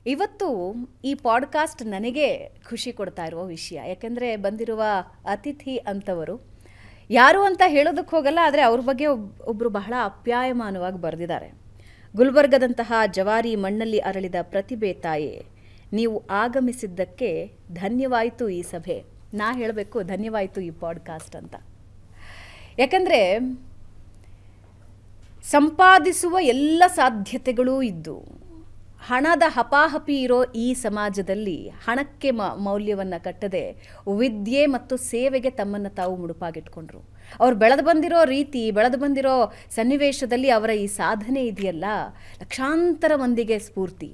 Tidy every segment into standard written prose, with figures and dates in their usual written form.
ಇವತ್ತು ಈ ಪಾಡ್ಕಾಸ್ಟ್ ನನಗೆ ಖುಷಿ ಕೊಡ್ತಾ ಇರುವ ವಿಷಯ. ಯಾಕೆಂದರೆ ಬಂದಿರುವ ಅತಿಥಿ ಅಂತವರು ಯಾರು ಅಂತ ಹೇಳೋದಕ್ಕೆ ಹೋಗಲ್ಲ, ಆದರೆ ಅವ್ರ ಬಗ್ಗೆ ಒಬ್ಬರು ಬಹಳ ಅಪ್ಯಾಯಮಾನವಾಗಿ ಬರೆದಿದ್ದಾರೆ. ಗುಲ್ಬರ್ಗದಂತಹ ಜವಾರಿ ಮಣ್ಣಲ್ಲಿ ಅರಳಿದ ಪ್ರತಿಭೆ ತಾಯೇ, ನೀವು ಆಗಮಿಸಿದ್ದಕ್ಕೆ ಧನ್ಯವಾಯಿತು ಈ ಸಭೆ. ನಾ ಹೇಳಬೇಕು ಧನ್ಯವಾಯಿತು ಈ ಪಾಡ್ಕಾಸ್ಟ್ ಅಂತ. ಯಾಕಂದರೆ ಸಂಪಾದಿಸುವ ಎಲ್ಲ ಸಾಧ್ಯತೆಗಳೂ ಇದ್ದು ಹಣದ ಹಪಾಹಪಿ ಇರೋ ಈ ಸಮಾಜದಲ್ಲಿ ಹಣಕ್ಕೆ ಮೌಲ್ಯವನ್ನು ಕಟ್ಟದೆ ವಿದ್ಯೆ ಮತ್ತು ಸೇವೆಗೆ ತಮ್ಮನ್ನು ತಾವು ಮುಡುಪಾಗಿಟ್ಕೊಂಡ್ರು. ಅವ್ರು ಬೆಳೆದು ಬಂದಿರೋ ರೀತಿ, ಬೆಳೆದು ಬಂದಿರೋ ಸನ್ನಿವೇಶದಲ್ಲಿ ಅವರ ಈ ಸಾಧನೆ ಇದೆಯಲ್ಲ, ಲಕ್ಷಾಂತರ ಮಂದಿಗೆ ಸ್ಫೂರ್ತಿ.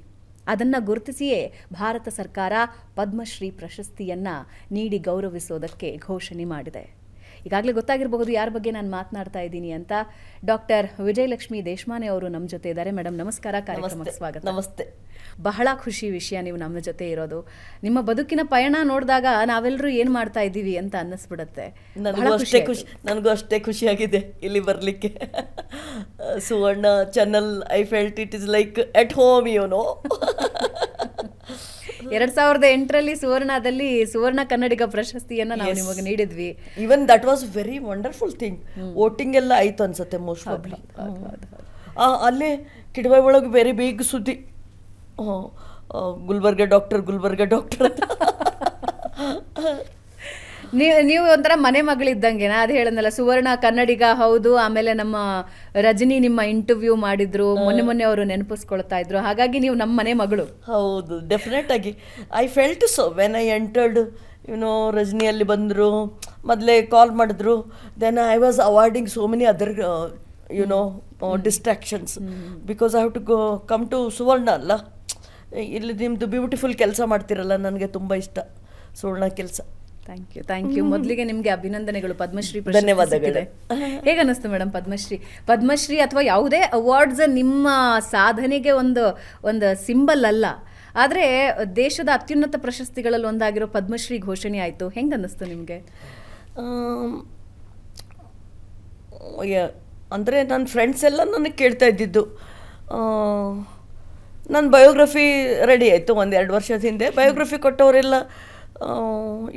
ಅದನ್ನು ಗುರುತಿಸಿಯೇ ಭಾರತ ಸರ್ಕಾರ ಪದ್ಮಶ್ರೀ ಪ್ರಶಸ್ತಿಯನ್ನು ನೀಡಿ ಗೌರವಿಸೋದಕ್ಕೆ ಘೋಷಣೆ ಮಾಡಿದೆ. ಈಗಾಗಲೇ ಗೊತ್ತಾಗಿರಬಹುದು ಯಾರ ಬಗ್ಗೆ ನಾನು ಮಾತನಾಡ್ತಾ ಇದ್ದೀನಿ ಅಂತ. ಡಾಕ್ಟರ್ ವಿಜಯಲಕ್ಷ್ಮಿ ದೇಶಮಾನೆ ಅವರು ನಮ್ಮ ಜೊತೆ ಇದ್ದಾರೆ. ಮೇಡಮ್ ನಮಸ್ಕಾರ, ಕಾರ್ಯಕ್ರಮಕ್ಕೆ ಸ್ವಾಗತ. ನಮಸ್ತೆ. ಬಹಳ ಖುಷಿ ವಿಷಯ ನೀವು ನಮ್ಮ ಜೊತೆ ಇರೋದು. ನಿಮ್ಮ ಬದುಕಿನ ಪಯಣ ನೋಡಿದಾಗ ನಾವೆಲ್ಲರೂ ಏನು ಮಾಡ್ತಾ ಇದ್ದೀವಿ ಅಂತ ಅನ್ನಿಸ್ಬಿಡುತ್ತೆ. ನನಗೂ ಅಷ್ಟೇ ಖುಷಿಯಾಗಿದೆ ಇಲ್ಲಿ ಬರಲಿಕ್ಕೆ. Suvarna channel, I felt it is like at home, you know. 2008ರಲ್ಲಿ ಸುವರ್ಣದಲ್ಲಿ ಸುವರ್ಣ ಕನ್ನಡಿಗ ಪ್ರಶಸ್ತಿಯನ್ನು ನಾವು ನಿಮಗೆ ನೀಡಿದ್ವಿ. Even that was very wonderful thing. Voting ಎಲ್ಲ ಆಯ್ತು ಅನ್ಸುತ್ತೆ ಮೋಸ್ಟ್ ಪ್ರಾಬ್ಲಿ. ಅಲ್ಲೇ ಕಿಡಬಾಯಿ ಒಳಗೆ ವೆರಿ ಬಿಗ್ ಸುದ್ದಿ, ಗುಲ್ಬರ್ಗ ಡಾಕ್ಟರ್ ಅಂತ. ನೀವು ಒಂಥರ ಮನೆ ಮಗಳಿದ್ದಂಗೆನಾ? ಅದು ಹೇಳಂದಲ್ಲ, ಸುವರ್ಣ ಕನ್ನಡಿಗ ಹೌದು, ಆಮೇಲೆ ನಮ್ಮ ರಜನಿ ನಿಮ್ಮ ಇಂಟರ್ವ್ಯೂ ಮಾಡಿದ್ರು, ಮೊನ್ನೆ ಅವರು ನೆನಪಿಸ್ಕೊಳ್ತಾ ಇದ್ರು. ಹಾಗಾಗಿ ನೀವು ನಮ್ಮ ಮನೆ ಮಗಳು. ಹೌದು, ಡೆಫಿನೆಟ್ ಆಗಿ I felt so when I entered. You know ರಜನಿಯಲ್ಲಿ ಬಂದರು, ಮೊದಲೇ ಕಾಲ್ ಮಾಡಿದ್ರು. Then I was avoiding so many other distractions because I have to come to Suvarna ಅಲ್ಲ. ಇಲ್ಲಿ ನಿಮ್ಮದು ಬ್ಯೂಟಿಫುಲ್ ಕೆಲಸ ಮಾಡ್ತಿರಲ್ಲ, ನನಗೆ ತುಂಬ ಇಷ್ಟ ಸುವರ್ಣ ಕೆಲಸ. Thank you. ಮೊದಲಿಗೆ ನಿಮಗೆ ಅಭಿನಂದನೆಗಳು, ಪದ್ಮಶ್ರೀ. ಧನ್ಯವಾದಗಳು. ಹೇಗೆ ಅನ್ನಿಸ್ತು ಮೇಡಮ್ ಪದ್ಮಶ್ರೀ ಅಥವಾ ಯಾವುದೇ ಅವಾರ್ಡ್ಸ್ ನಿಮ್ಮ ಸಾಧನೆಗೆ ಒಂದು ಸಿಂಬಲ್ ಅಲ್ಲ, ಆದರೆ ದೇಶದ ಅತ್ಯುನ್ನತ ಪ್ರಶಸ್ತಿಗಳಲ್ಲಿ ಒಂದಾಗಿರೋ ಪದ್ಮಶ್ರೀ ಘೋಷಣೆ ಆಯಿತು. ಹೆಂಗೆ ಅನ್ನಿಸ್ತು ನಿಮಗೆ? ಅಂದರೆ ನನ್ನ ಫ್ರೆಂಡ್ಸ್ ಎಲ್ಲ ನನಗೆ ಕೇಳ್ತಾ ಇದ್ದಿದ್ದು. ನನ್ನ ಬಯೋಗ್ರಫಿ ರೆಡಿ ಆಯಿತು 1-2 ವರ್ಷದ ಹಿಂದೆ. ಬಯೋಗ್ರಫಿ ಕೊಟ್ಟವರೆಲ್ಲ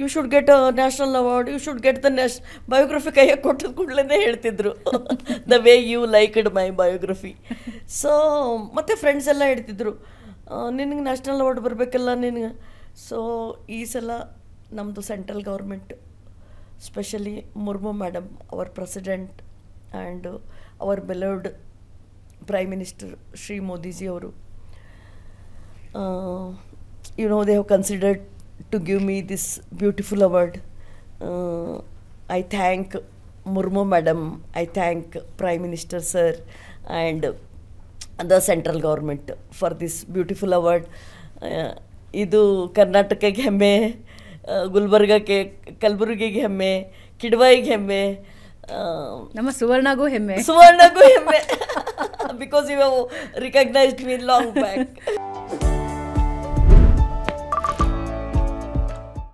you should get a national award, you should get the biography ಕೈಯಾಗ ಕೊಟ್ಟದ ಕೂಡಲೇ ಹೇಳ್ತಿದ್ರು, the way you liked my biography. So ಮತ್ತು ಫ್ರೆಂಡ್ಸ್ ಎಲ್ಲ ಹೇಳ್ತಿದ್ರು, ನಿನಗೆ ನ್ಯಾಷನಲ್ ಅವಾರ್ಡ್ ಬರಬೇಕಲ್ಲ ನಿನಗೆ. ಸೊ ಈ ಸಲ ನಮ್ಮದು central government, specially Murmu madam, our president and our beloved prime minister Shri Modiji ಅವರು, they have considered to give me this beautiful award. I thank Murmu madam, I thank Prime Minister sir and the central government for this beautiful award. ಇದು ಕರ್ನಾಟಕಕ್ಕೆ ಹೆಮ್ಮೆ, ಗುಲ್ಬರ್ಗಕ್ಕೆ, ಕಲಬುರಗಿಗೆ ಹೆಮ್ಮೆ, ಕಿಡವಾಯಿಗೆ ಹೆಮ್ಮೆ, ನಮ್ಮ ಸುವರ್ಣಗೂ ಹೆಮ್ಮೆ because you have recognised me long back.